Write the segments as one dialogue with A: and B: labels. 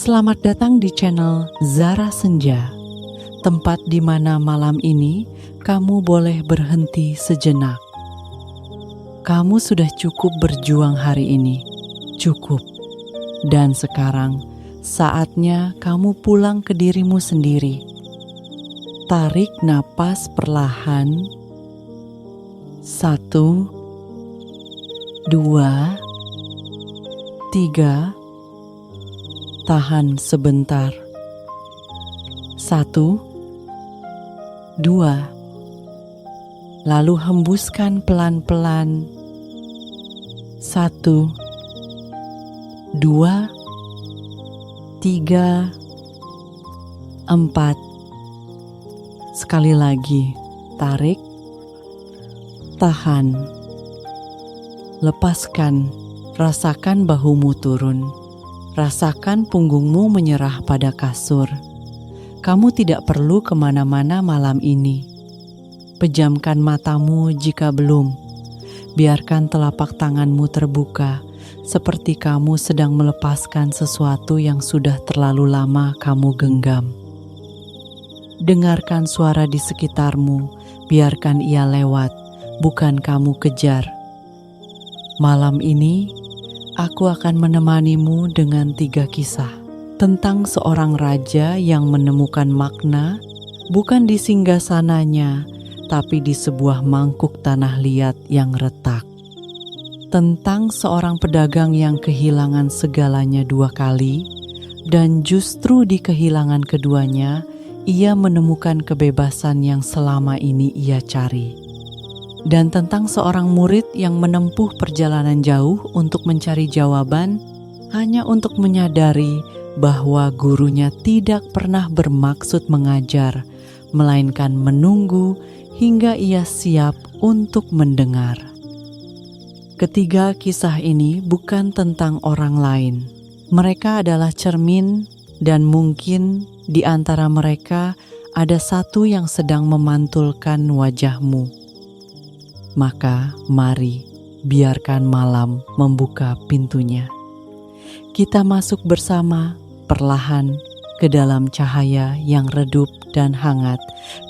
A: Selamat datang di channel Zara Senja, tempat di mana malam ini kamu boleh berhenti sejenak. Kamu sudah cukup berjuang hari ini, cukup. Dan sekarang saatnya kamu pulang ke dirimu sendiri. Tarik napas perlahan. 1, 2, 3. Tahan sebentar. 1, 2. Lalu hembuskan pelan-pelan. 1, 2, 3, 4. Sekali lagi, tarik, tahan, lepaskan, rasakan bahumu turun. Rasakan punggungmu menyerah pada kasur. Kamu tidak perlu kemana-mana malam ini. Pejamkan matamu jika belum. Biarkan telapak tanganmu terbuka, seperti kamu sedang melepaskan sesuatu yang sudah terlalu lama kamu genggam. Dengarkan suara di sekitarmu, biarkan ia lewat, bukan kamu kejar. Malam ini, aku akan menemanimu dengan 3 kisah tentang seorang raja yang menemukan makna bukan di singgasananya, tapi di sebuah mangkuk tanah liat yang retak. Tentang seorang pedagang yang kehilangan segalanya 2 kali, dan justru di kehilangan keduanya, ia menemukan kebebasan yang selama ini ia cari. Dan tentang seorang murid yang menempuh perjalanan jauh untuk mencari jawaban hanya untuk menyadari bahwa gurunya tidak pernah bermaksud mengajar, melainkan menunggu hingga ia siap untuk mendengar. Ketiga kisah ini bukan tentang orang lain. Mereka adalah cermin, dan mungkin di antara mereka ada satu yang sedang memantulkan wajahmu. Maka mari biarkan malam membuka pintunya. Kita masuk bersama perlahan ke dalam cahaya yang redup dan hangat,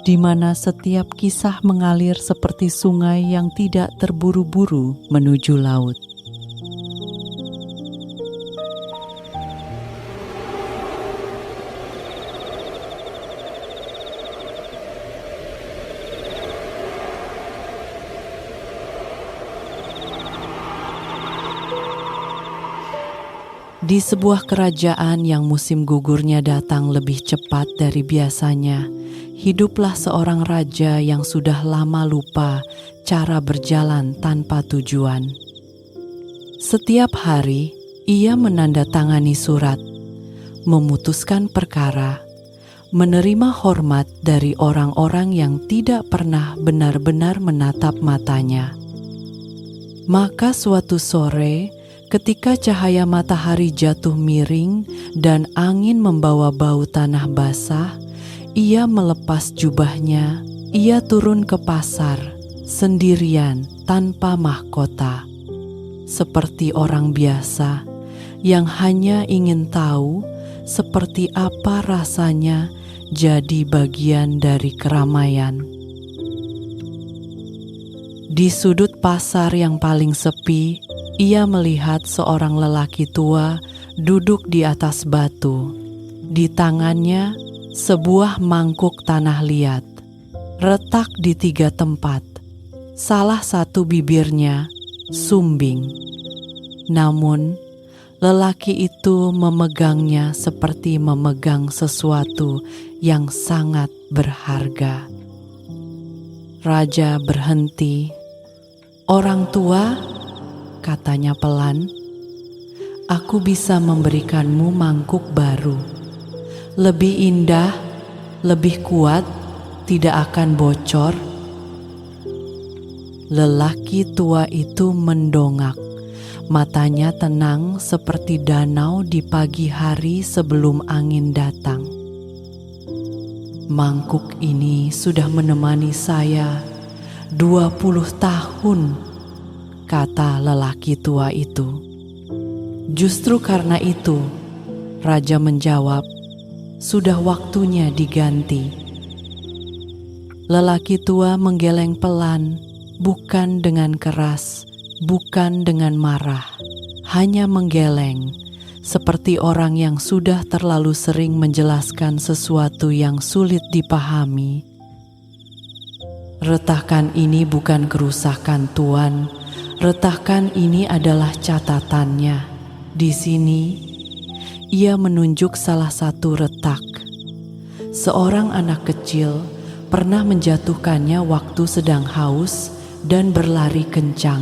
A: di mana setiap kisah mengalir seperti sungai yang tidak terburu-buru menuju laut. Di sebuah kerajaan yang musim gugurnya datang lebih cepat dari biasanya, hiduplah seorang raja yang sudah lama lupa cara berjalan tanpa tujuan. Setiap hari, ia menandatangani surat, memutuskan perkara, menerima hormat dari orang-orang yang tidak pernah benar-benar menatap matanya. Maka suatu sore, ketika cahaya matahari jatuh miring dan angin membawa bau tanah basah, ia melepas jubahnya. Ia turun ke pasar sendirian tanpa mahkota, seperti orang biasa yang hanya ingin tahu seperti apa rasanya jadi bagian dari keramaian. Di sudut pasar yang paling sepi, ia melihat seorang lelaki tua duduk di atas batu. Di tangannya sebuah mangkuk tanah liat, retak di 3 tempat. Salah satu bibirnya sumbing. Namun, lelaki itu memegangnya seperti memegang sesuatu yang sangat berharga. Raja berhenti. "Orang tua," katanya pelan, "aku bisa memberikanmu mangkuk baru. Lebih indah, lebih kuat, tidak akan bocor." Lelaki tua itu mendongak. Matanya tenang seperti danau di pagi hari sebelum angin datang. "Mangkuk ini sudah menemani saya 20 tahun, kata lelaki tua itu. Justru karena itu, Raja menjawab, "Sudah waktunya diganti." Lelaki tua menggeleng pelan, bukan dengan keras, bukan dengan marah, hanya menggeleng, seperti orang yang sudah terlalu sering menjelaskan sesuatu yang sulit dipahami. "Retakan ini bukan kerusakan, Tuan. Retakan ini adalah catatannya. Di sini," ia menunjuk salah satu retak. Seorang anak kecil pernah menjatuhkannya waktu sedang haus dan berlari kencang.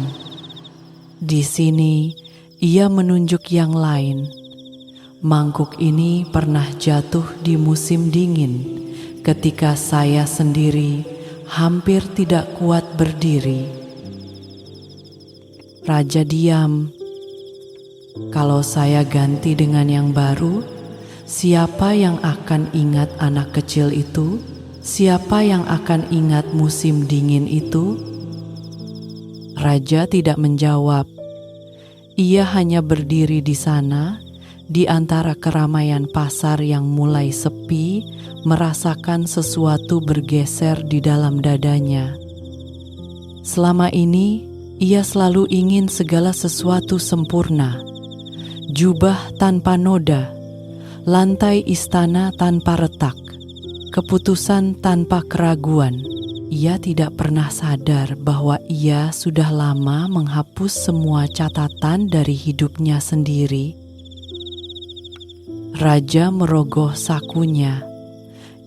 A: Di sini, ia menunjuk yang lain. "Mangkuk ini pernah jatuh di musim dingin ketika saya sendiri hampir tidak kuat berdiri." Raja diam. "Kalau saya ganti dengan yang baru, siapa yang akan ingat anak kecil itu? Siapa yang akan ingat musim dingin itu?" Raja tidak menjawab. Ia hanya berdiri di sana, di antara keramaian pasar yang mulai sepi, merasakan sesuatu bergeser di dalam dadanya. Selama ini, ia selalu ingin segala sesuatu sempurna. Jubah tanpa noda, lantai istana tanpa retak, keputusan tanpa keraguan. Ia tidak pernah sadar bahwa ia sudah lama menghapus semua catatan dari hidupnya sendiri. Raja merogoh sakunya.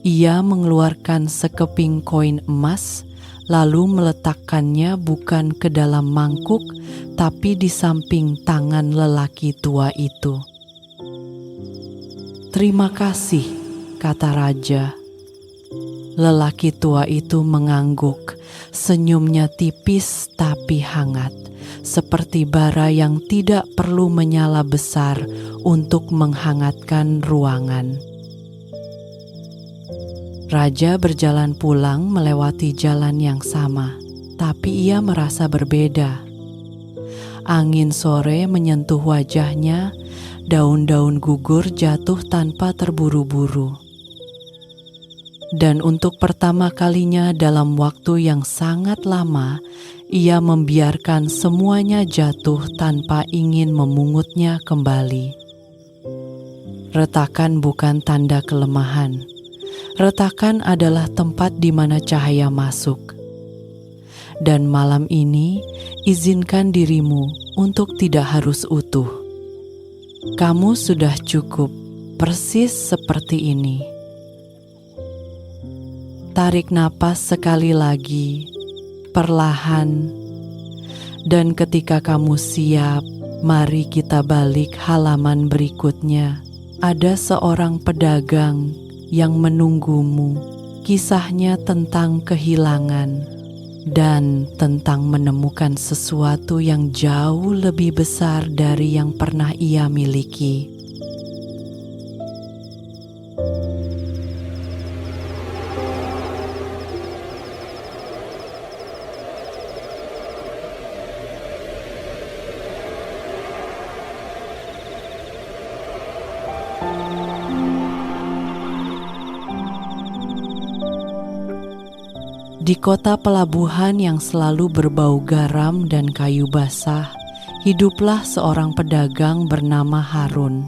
A: Ia mengeluarkan sekeping koin emas, lalu meletakkannya bukan ke dalam mangkuk, tapi di samping tangan lelaki tua itu. "Terima kasih," kata raja. Lelaki tua itu mengangguk, senyumnya tipis tapi hangat, seperti bara yang tidak perlu menyala besar untuk menghangatkan ruangan. Raja berjalan pulang melewati jalan yang sama, tapi ia merasa berbeda. Angin sore menyentuh wajahnya, daun-daun gugur jatuh tanpa terburu-buru. Dan untuk pertama kalinya dalam waktu yang sangat lama, ia membiarkan semuanya jatuh tanpa ingin memungutnya kembali. Retakan bukan tanda kelemahan. Retakan adalah tempat di mana cahaya masuk. Dan malam ini, izinkan dirimu untuk tidak harus utuh. Kamu sudah cukup, persis seperti ini. Tarik napas sekali lagi, perlahan. Dan ketika kamu siap, mari kita balik halaman berikutnya. Ada seorang pedagang yang menunggumu, kisahnya tentang kehilangan dan tentang menemukan sesuatu yang jauh lebih besar dari yang pernah ia miliki. Di kota pelabuhan yang selalu berbau garam dan kayu basah, hiduplah seorang pedagang bernama Harun.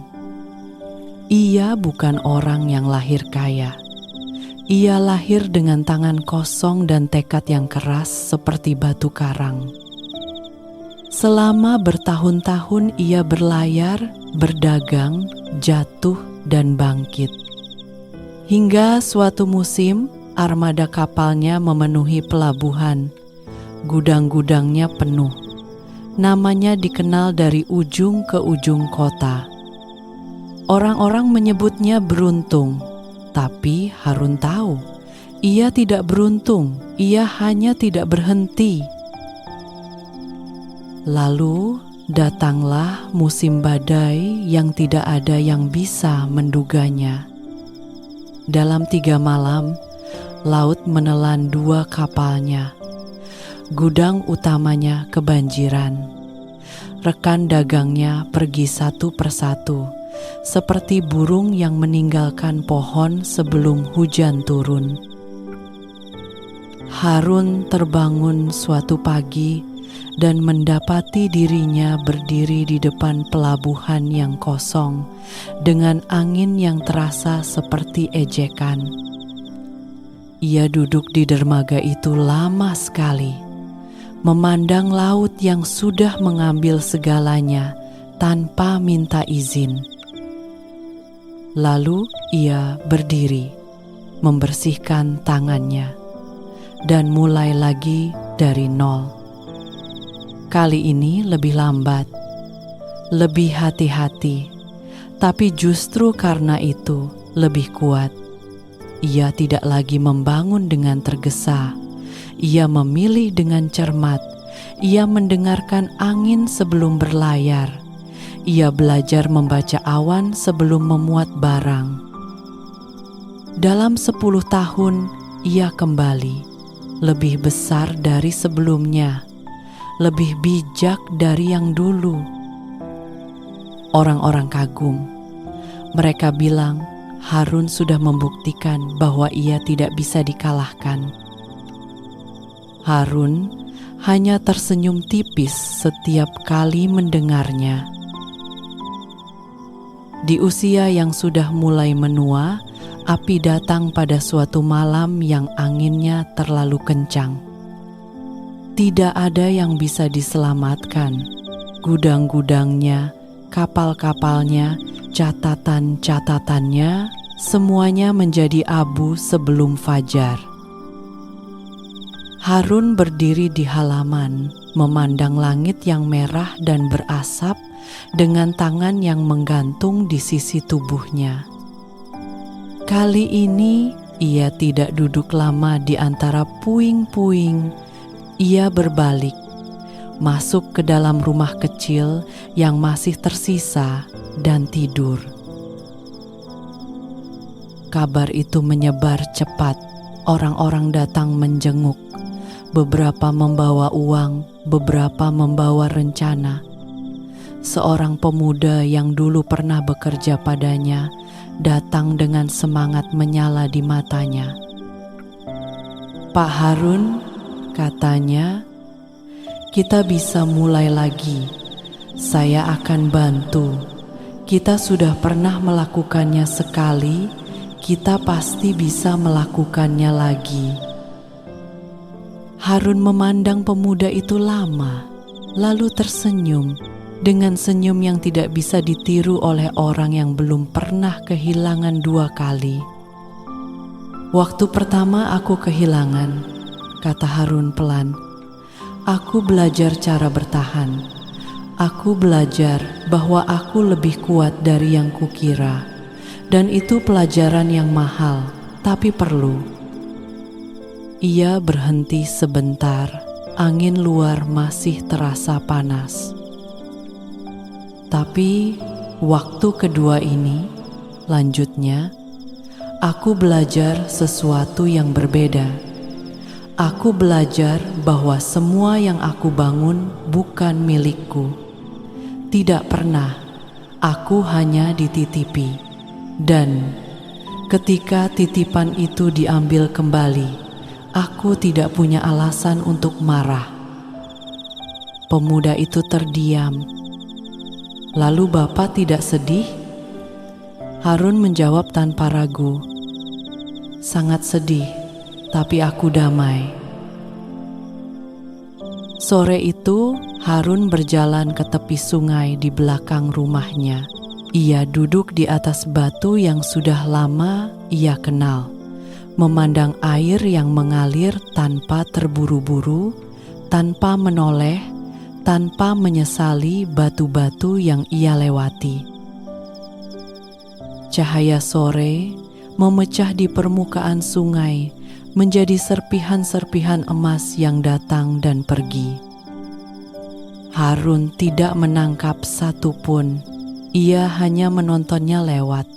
A: Ia bukan orang yang lahir kaya. Ia lahir dengan tangan kosong dan tekad yang keras seperti batu karang. Selama bertahun-tahun ia berlayar, berdagang, jatuh, dan bangkit. Hingga suatu musim, armada kapalnya memenuhi pelabuhan. Gudang-gudangnya penuh. Namanya dikenal dari ujung ke ujung kota. Orang-orang menyebutnya beruntung, tapi Harun tahu, ia tidak beruntung, ia hanya tidak berhenti. Lalu datanglah musim badai yang tidak ada yang bisa menduganya. Dalam 3 malam, laut menelan 2 kapalnya. Gudang utamanya kebanjiran. Rekan dagangnya pergi satu persatu, seperti burung yang meninggalkan pohon sebelum hujan turun. Harun terbangun suatu pagi dan mendapati dirinya berdiri di depan pelabuhan yang kosong dengan angin yang terasa seperti ejekan. Ia duduk di dermaga itu lama sekali, memandang laut yang sudah mengambil segalanya tanpa minta izin. Lalu ia berdiri, membersihkan tangannya, dan mulai lagi dari nol. Kali ini lebih lambat, lebih hati-hati, tapi justru karena itu lebih kuat. Ia tidak lagi membangun dengan tergesa. Ia memilih dengan cermat. Ia mendengarkan angin sebelum berlayar. Ia belajar membaca awan sebelum memuat barang. Dalam 10 tahun, ia kembali, lebih besar dari sebelumnya, lebih bijak dari yang dulu. Orang-orang kagum. Mereka bilang, Harun sudah membuktikan bahwa ia tidak bisa dikalahkan. Harun hanya tersenyum tipis setiap kali mendengarnya. Di usia yang sudah mulai menua, api datang pada suatu malam yang anginnya terlalu kencang. Tidak ada yang bisa diselamatkan. Gudang-gudangnya, kapal-kapalnya, catatan-catatannya, semuanya menjadi abu sebelum fajar. Harun berdiri di halaman, memandang langit yang merah dan berasap dengan tangan yang menggantung di sisi tubuhnya. Kali ini ia tidak duduk lama di antara puing-puing. Ia berbalik, masuk ke dalam rumah kecil yang masih tersisa dan tidur. Kabar itu menyebar cepat. Orang-orang datang menjenguk. Beberapa membawa uang, beberapa membawa rencana. Seorang pemuda yang dulu pernah bekerja padanya datang dengan semangat menyala di matanya. "Pak Harun," katanya, "kita bisa mulai lagi. Saya akan bantu. Kita sudah pernah melakukannya sekali, kita pasti bisa melakukannya lagi." Harun memandang pemuda itu lama, lalu tersenyum dengan senyum yang tidak bisa ditiru oleh orang yang belum pernah kehilangan 2 kali. "Waktu pertama aku kehilangan," kata Harun pelan. "Aku belajar cara bertahan. Aku belajar bahwa aku lebih kuat dari yang kukira. Dan itu pelajaran yang mahal, tapi perlu." Ia berhenti sebentar, angin luar masih terasa panas. "Tapi waktu kedua ini," lanjutnya, "aku belajar sesuatu yang berbeda. Aku belajar bahwa semua yang aku bangun bukan milikku. Tidak pernah, aku hanya dititipi. Dan ketika titipan itu diambil kembali, aku tidak punya alasan untuk marah." Pemuda itu terdiam. "Lalu Bapak tidak sedih?" Harun menjawab tanpa ragu, "Sangat sedih, tapi aku damai." Sore itu, Harun berjalan ke tepi sungai di belakang rumahnya. Ia duduk di atas batu yang sudah lama ia kenal, memandang air yang mengalir tanpa terburu-buru, tanpa menoleh, tanpa menyesali batu-batu yang ia lewati. Cahaya sore memecah di permukaan sungai menjadi serpihan-serpihan emas yang datang dan pergi. Harun tidak menangkap satu pun, ia hanya menontonnya lewat.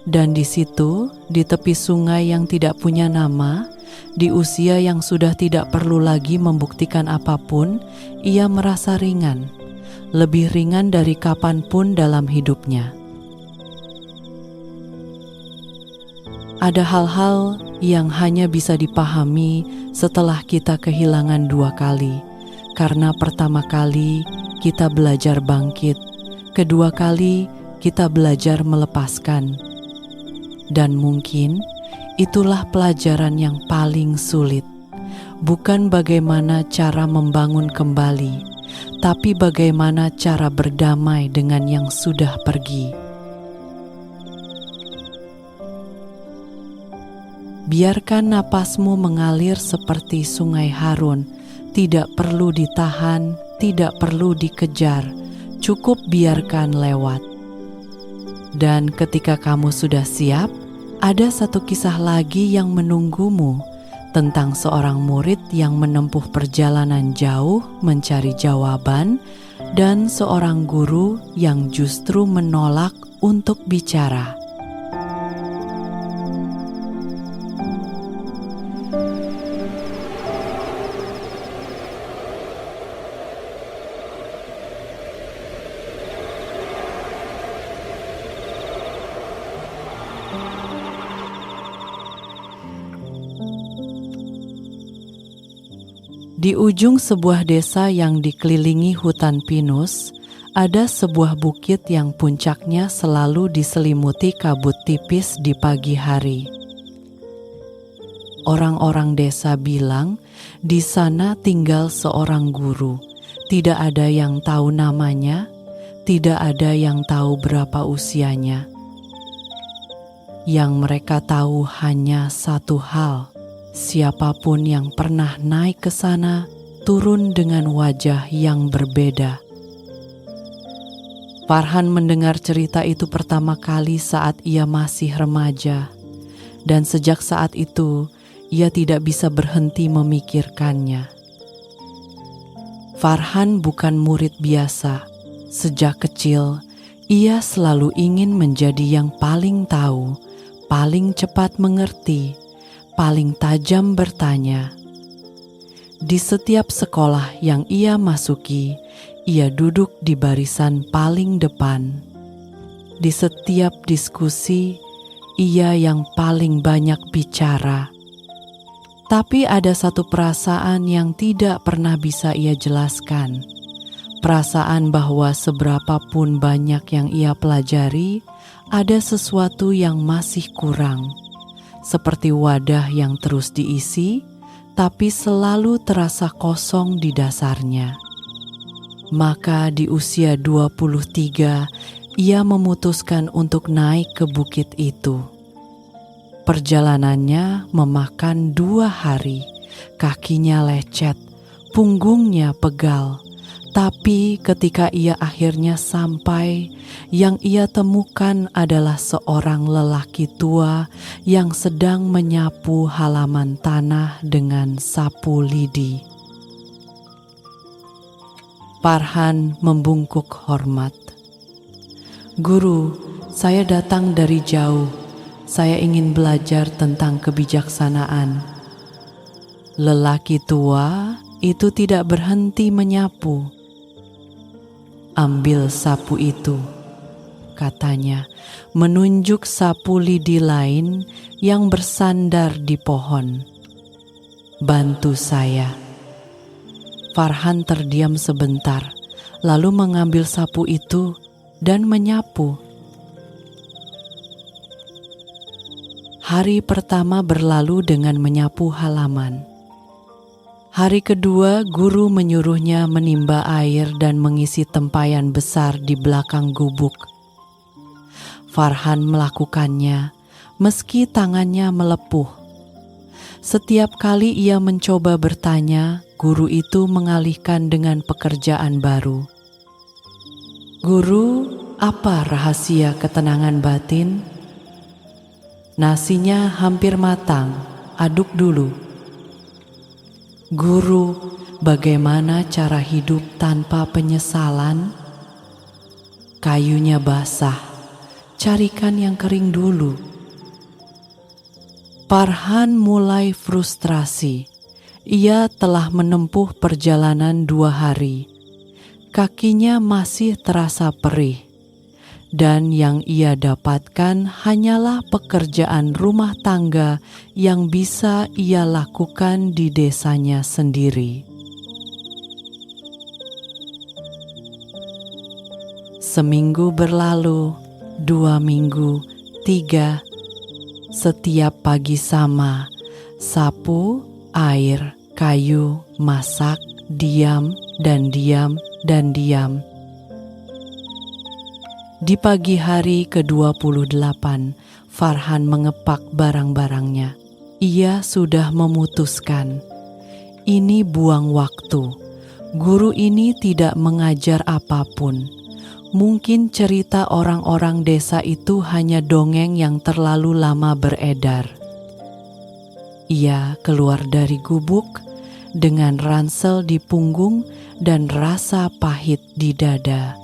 A: Dan di situ, di tepi sungai yang tidak punya nama, di usia yang sudah tidak perlu lagi membuktikan apapun, ia merasa ringan, lebih ringan dari kapanpun dalam hidupnya. Ada hal-hal yang hanya bisa dipahami setelah kita kehilangan dua kali. Karena pertama kali kita belajar bangkit, kedua kali kita belajar melepaskan. Dan mungkin itulah pelajaran yang paling sulit. Bukan bagaimana cara membangun kembali, tapi bagaimana cara berdamai dengan yang sudah pergi. Biarkan napasmu mengalir seperti sungai Harun, tidak perlu ditahan, tidak perlu dikejar, cukup biarkan lewat. Dan ketika kamu sudah siap, ada satu kisah lagi yang menunggumu tentang seorang murid yang menempuh perjalanan jauh mencari jawaban dan seorang guru yang justru menolak untuk bicara. Di ujung sebuah desa yang dikelilingi hutan pinus, ada sebuah bukit yang puncaknya selalu diselimuti kabut tipis di pagi hari. Orang-orang desa bilang di sana tinggal seorang guru. Tidak ada yang tahu namanya, tidak ada yang tahu berapa usianya. Yang mereka tahu hanya satu hal. Siapapun yang pernah naik ke sana turun dengan wajah yang berbeda. Farhan mendengar cerita itu pertama kali saat ia masih remaja, dan sejak saat itu ia tidak bisa berhenti memikirkannya. Farhan bukan murid biasa. Sejak kecil, ia selalu ingin menjadi yang paling tahu, paling cepat mengerti, paling tajam bertanya. Di setiap sekolah yang ia masuki, ia duduk di barisan paling depan. Di setiap diskusi, ia yang paling banyak bicara. Tapi ada satu perasaan yang tidak pernah bisa ia jelaskan. Perasaan bahwa seberapapun banyak yang ia pelajari, ada sesuatu yang masih kurang. Seperti wadah yang terus diisi, tapi selalu terasa kosong di dasarnya. Maka di usia 23, ia memutuskan untuk naik ke bukit itu. Perjalanannya memakan 2 hari, kakinya lecet, punggungnya pegal. Tapi ketika ia akhirnya sampai, yang ia temukan adalah seorang lelaki tua yang sedang menyapu halaman tanah dengan sapu lidi. Farhan membungkuk hormat. "Guru, saya datang dari jauh. Saya ingin belajar tentang kebijaksanaan." Lelaki tua itu tidak berhenti menyapu. "Ambil sapu itu," katanya, menunjuk sapu lidi lain yang bersandar di pohon. "Bantu saya." Farhan terdiam sebentar, lalu mengambil sapu itu dan menyapu. Hari pertama berlalu dengan menyapu halaman. Hari kedua, guru menyuruhnya menimba air dan mengisi tempayan besar di belakang gubuk. Farhan melakukannya, meski tangannya melepuh. Setiap kali ia mencoba bertanya, guru itu mengalihkan dengan pekerjaan baru. "Guru, apa rahasia ketenangan batin?" "Nasinya hampir matang, aduk dulu." "Guru, bagaimana cara hidup tanpa penyesalan?" "Kayunya basah, carikan yang kering dulu." Farhan mulai frustrasi. Ia telah menempuh perjalanan 2 hari. Kakinya masih terasa perih. dan yang ia dapatkan hanyalah pekerjaan rumah tangga yang bisa ia lakukan di desanya sendiri. Seminggu berlalu, 2 minggu, 3. Setiap pagi sama, sapu, air, kayu, masak, diam, dan diam, dan diam. Di pagi hari ke-28, Farhan mengepak barang-barangnya. Ia sudah memutuskan, ini buang waktu. Guru ini tidak mengajar apapun. Mungkin cerita orang-orang desa itu hanya dongeng yang terlalu lama beredar. Ia keluar dari gubuk dengan ransel di punggung dan rasa pahit di dada.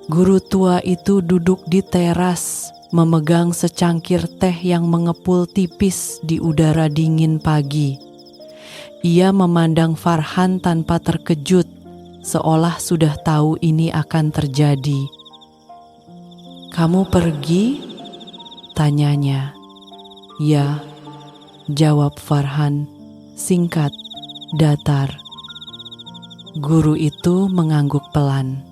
A: Guru tua itu duduk di teras, memegang secangkir teh yang mengepul tipis di udara dingin pagi. Ia memandang Farhan tanpa terkejut, seolah sudah tahu ini akan terjadi. "Kamu pergi?" tanyanya. "Ya," jawab Farhan, singkat, datar. Guru itu mengangguk pelan.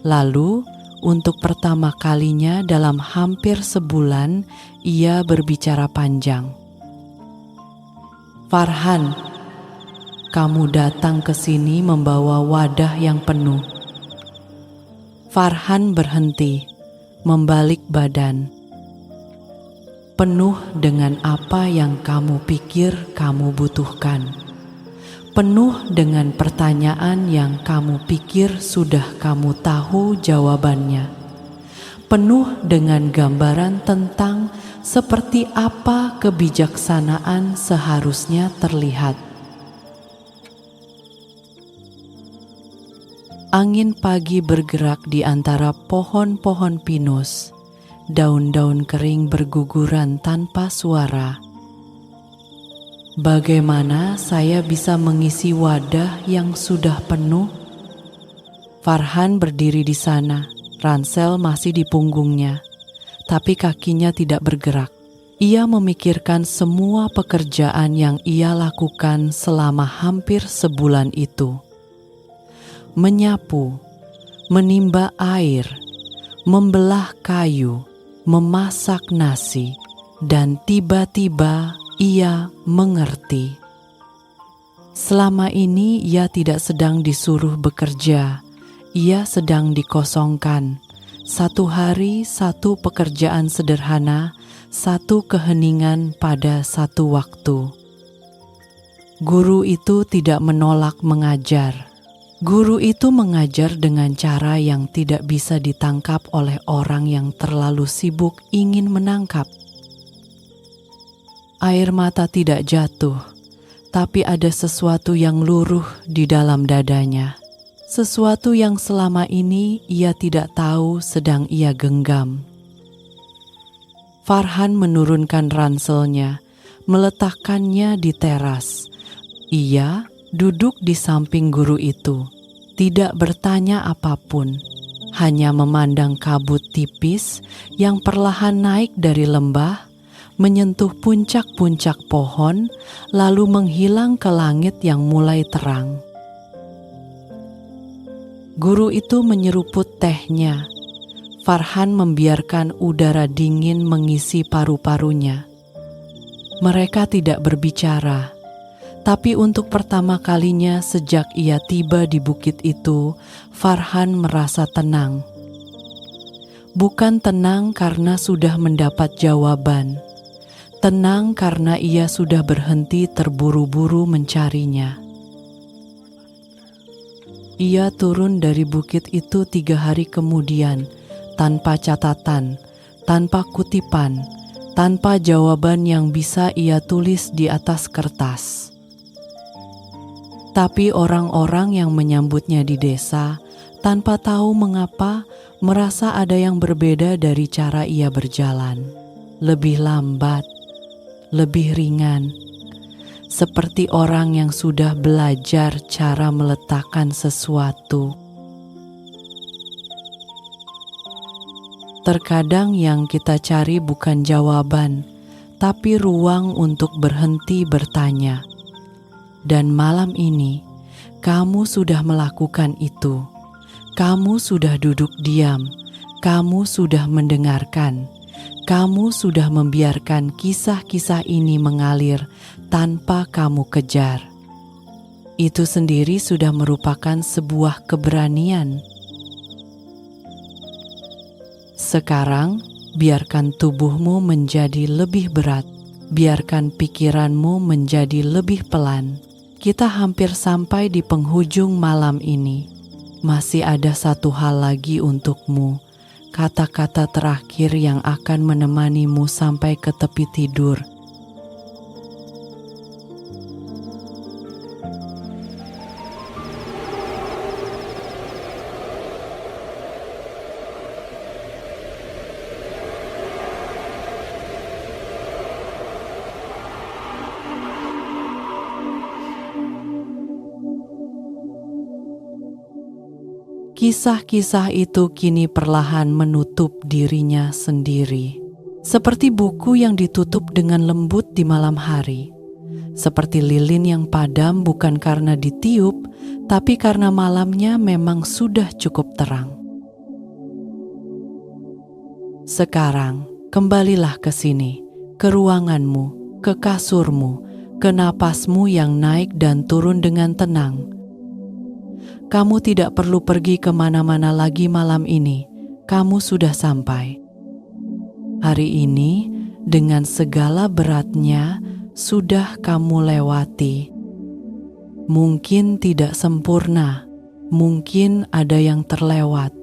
A: Lalu, untuk pertama kalinya dalam hampir sebulan, ia berbicara panjang. "Farhan, kamu datang ke sini membawa wadah yang penuh." Farhan berhenti, membalik badan. "Penuh dengan apa yang kamu pikir kamu butuhkan. Penuh dengan pertanyaan yang kamu pikir sudah kamu tahu jawabannya. Penuh dengan gambaran tentang seperti apa kebijaksanaan seharusnya terlihat." Angin pagi bergerak di antara pohon-pohon pinus. Daun-daun kering berguguran tanpa suara. "Bagaimana saya bisa mengisi wadah yang sudah penuh?" Farhan berdiri di sana, ransel masih di punggungnya, tapi kakinya tidak bergerak. Ia memikirkan semua pekerjaan yang ia lakukan selama hampir sebulan itu. Menyapu, menimba air, membelah kayu, memasak nasi, dan tiba-tiba ia mengerti. Selama ini ia tidak sedang disuruh bekerja, ia sedang dikosongkan. Satu hari, satu pekerjaan sederhana, satu keheningan pada satu waktu. Guru itu tidak menolak mengajar. Guru itu mengajar dengan cara yang tidak bisa ditangkap oleh orang yang terlalu sibuk ingin menangkap. Air mata tidak jatuh, tapi ada sesuatu yang luruh di dalam dadanya. Sesuatu yang selama ini ia tidak tahu sedang ia genggam. Farhan menurunkan ranselnya, meletakkannya di teras. Ia duduk di samping guru itu, tidak bertanya apapun, hanya memandang kabut tipis yang perlahan naik dari lembah, menyentuh puncak-puncak pohon, lalu menghilang ke langit yang mulai terang. Guru itu menyeruput tehnya. Farhan membiarkan udara dingin mengisi paru-parunya. Mereka tidak berbicara, tapi untuk pertama kalinya sejak ia tiba di bukit itu, Farhan merasa tenang. Bukan tenang karena sudah mendapat jawaban. Tenang karena ia sudah berhenti terburu-buru mencarinya. Ia turun dari bukit itu 3 hari kemudian, tanpa catatan, tanpa kutipan, tanpa jawaban yang bisa ia tulis di atas kertas. Tapi orang-orang yang menyambutnya di desa, tanpa tahu mengapa, merasa ada yang berbeda dari cara ia berjalan. Lebih lambat, lebih ringan, seperti orang yang sudah belajar cara meletakkan sesuatu. Terkadang yang kita cari bukan jawaban, tapi ruang untuk berhenti bertanya. Dan malam ini, kamu sudah melakukan itu. Kamu sudah duduk diam, kamu sudah mendengarkan. Kamu sudah membiarkan kisah-kisah ini mengalir tanpa kamu kejar. Itu sendiri sudah merupakan sebuah keberanian. Sekarang, biarkan tubuhmu menjadi lebih berat. Biarkan pikiranmu menjadi lebih pelan. Kita hampir sampai di penghujung malam ini. Masih ada satu hal lagi untukmu. Kata-kata terakhir yang akan menemanimu sampai ke tepi tidur. Kisah-kisah itu kini perlahan menutup dirinya sendiri. Seperti buku yang ditutup dengan lembut di malam hari. Seperti lilin yang padam bukan karena ditiup, tapi karena malamnya memang sudah cukup terang. Sekarang, kembalilah ke sini, ke ruanganmu, ke kasurmu, ke napasmu yang naik dan turun dengan tenang. Kamu tidak perlu pergi kemana-mana lagi malam ini. Kamu sudah sampai. Hari ini, dengan segala beratnya, sudah kamu lewati. Mungkin tidak sempurna. Mungkin ada yang terlewat.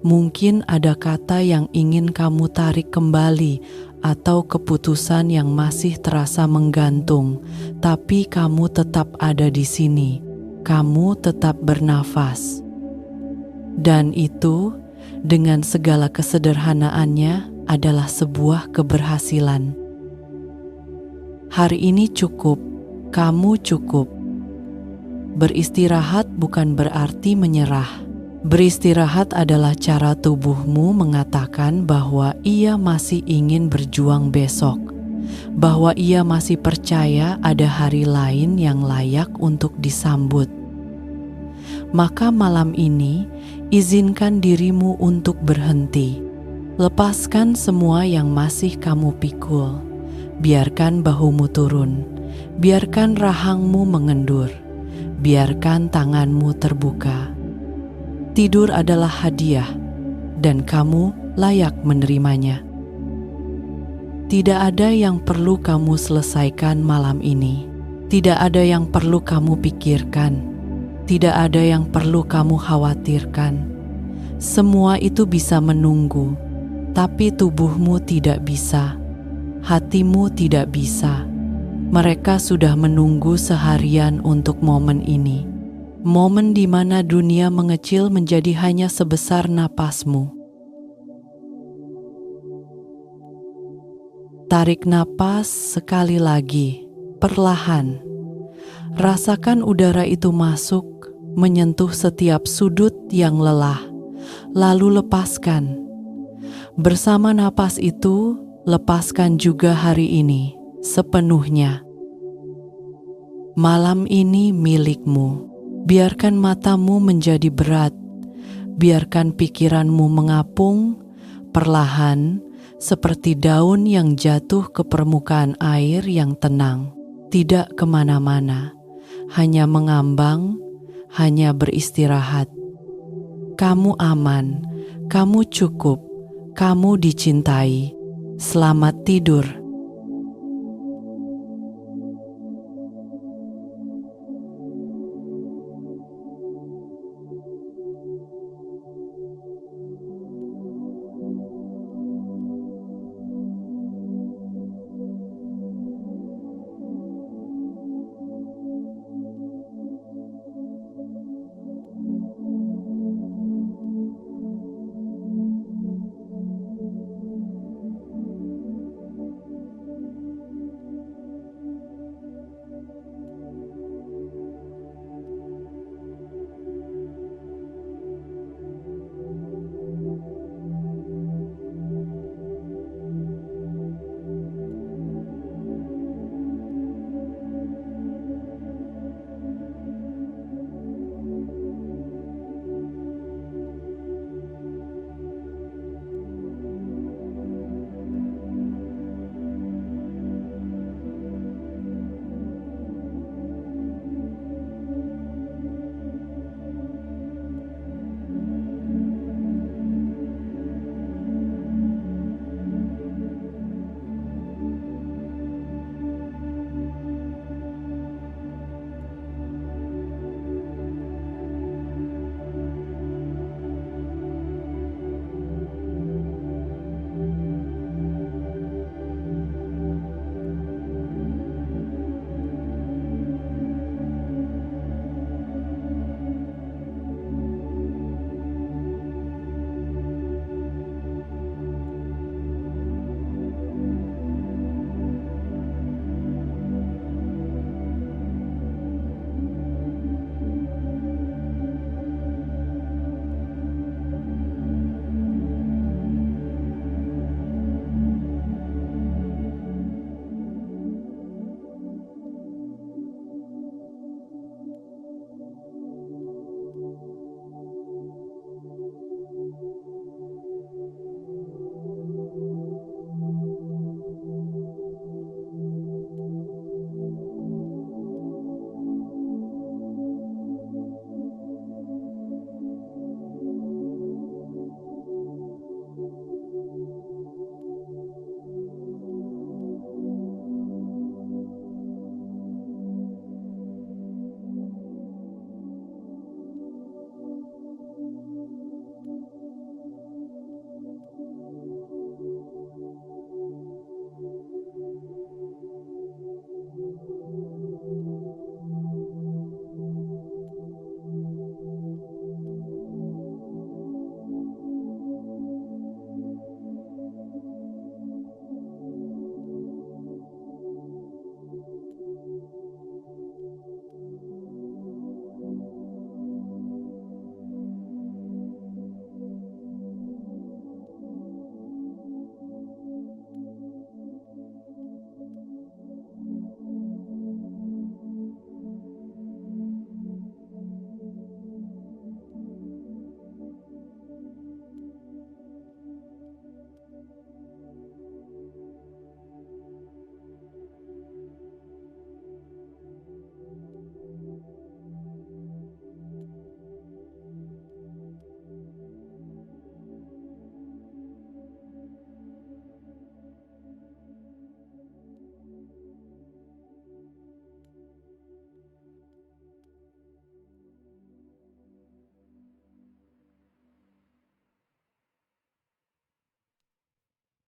A: Mungkin ada kata yang ingin kamu tarik kembali, atau keputusan yang masih terasa menggantung. Tapi kamu tetap ada di sini. Kamu tetap bernafas. Dan itu, dengan segala kesederhanaannya, adalah sebuah keberhasilan. Hari ini cukup, kamu cukup. Beristirahat bukan berarti menyerah. Beristirahat adalah cara tubuhmu mengatakan bahwa ia masih ingin berjuang besok. Bahwa ia masih percaya ada hari lain yang layak untuk disambut. Maka malam ini, izinkan dirimu untuk berhenti. Lepaskan semua yang masih kamu pikul. Biarkan bahumu turun. Biarkan rahangmu mengendur. Biarkan tanganmu terbuka. Tidur adalah hadiah, dan kamu layak menerimanya. Tidak ada yang perlu kamu selesaikan malam ini. Tidak ada yang perlu kamu pikirkan. Tidak ada yang perlu kamu khawatirkan. Semua itu bisa menunggu, tapi tubuhmu tidak bisa. Hatimu tidak bisa. Mereka sudah menunggu seharian untuk momen ini. Momen di mana dunia mengecil menjadi hanya sebesar napasmu. Tarik napas sekali lagi, perlahan. Rasakan udara itu masuk, menyentuh setiap sudut yang lelah, lalu lepaskan. Bersama napas itu, lepaskan juga hari ini, sepenuhnya. Malam ini milikmu. Biarkan matamu menjadi berat, biarkan pikiranmu mengapung, perlahan, seperti daun yang jatuh ke permukaan air yang tenang, tidak kemana-mana, hanya mengambang, hanya beristirahat. Kamu aman, kamu cukup, kamu dicintai. Selamat tidur.